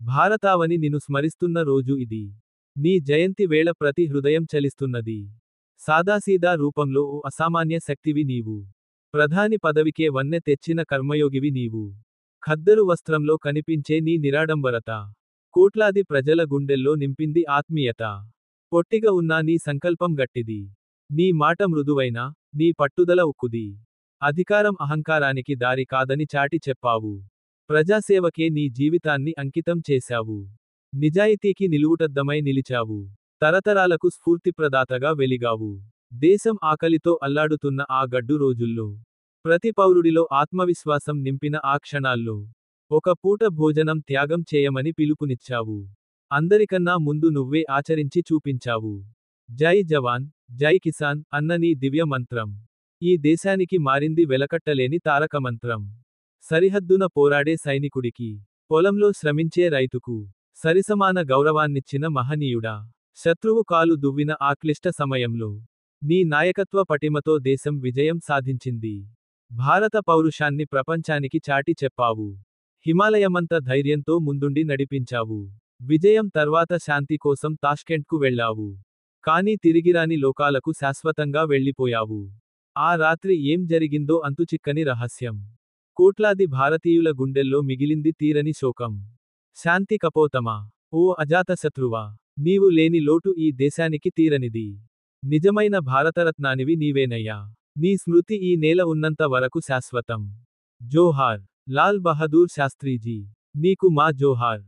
భారతావని నిన్ను స్మరిస్తున్న రోజు ఇది. నీ జయంతి వేళ ప్రతి హృదయం చలిస్తున్నది. సాదాసీదా రూపంలో ఓ అసామాన్య శక్తివి నీవు. ప్రధాని పదవికే వన్నె తెచ్చిన కర్మయోగివి నీవు. ఖద్దరు వస్త్రంలో కనిపించే నీ నిరాడంబరత కోట్లాది ప్రజల గుండెల్లో నింపింది ఆత్మీయత. పొట్టిగా ఉన్నా నీ సంకల్పం గట్టిది. నీ మాట మృదువైన, నీ పట్టుదల ఉక్కుది. అధికారం అహంకారానికి దారి కాదని చాటి చెప్పావు. ప్రజాసేవకే నీ జీవితాన్ని అంకితం చేశావు. నిజాయితీకి నిలువుటద్దమై నిలిచావు. తరతరాలకు స్ఫూర్తిప్రదాతగా వెలిగావు. దేశం ఆకలితో అల్లాడుతున్న ఆ గడ్డు రోజుల్లో, ప్రతి పౌరుడిలో ఆత్మవిశ్వాసం నింపిన ఆ క్షణాల్లో, ఒక పూట భోజనం త్యాగం చేయమని పిలుపునిచ్చావు. అందరికన్నా ముందు నువ్వే ఆచరించి చూపించావు. జై జవాన్, జై కిసాన్ అన్న నీ దివ్య మంత్రం ఈ దేశానికి మారింది వెలకట్టలేని తారక మంత్రం. సరిహద్దున పోరాడే సైనికుడికి, పొలంలో శ్రమించే రైతుకు సరిసమాన గౌరవాన్నిచ్చిన మహనీయుడా. శత్రువు కాలు దువ్విన ఆ క్లిష్ట సమయంలో, నీ నాయకత్వ పటిమతో దేశం విజయం సాధించింది. భారత పౌరుషాన్ని ప్రపంచానికి చాటి చెప్పావు. హిమాలయమంత ధైర్యంతో ముందుండి నడిపించావు. విజయం తర్వాత శాంతి కోసం తాష్కెంట్కు వెళ్ళావు. కానీ తిరిగిరాని లోకాలకు శాశ్వతంగా వెళ్ళిపోయావు. ఆ రాత్రి ఏం జరిగిందో అంతుచిక్కని రహస్యం. కోట్లాది భారతీయుల గుండెల్లో మిగిలింది తీరని శోకం. శాంతి కపోతమా, ఓ అజాతశత్రువా, నీవు లేని లోటు ఈ దేశానికి తీరనిది. నిజమైన భారతరత్నానివి నీవేనయ్యా. నీ స్మృతి ఈ నేల ఉన్నంత వరకు శాశ్వతం. జోహార్, లాల్ బహదూర్ శాస్త్రీజీ. నీకు మా జోహార్.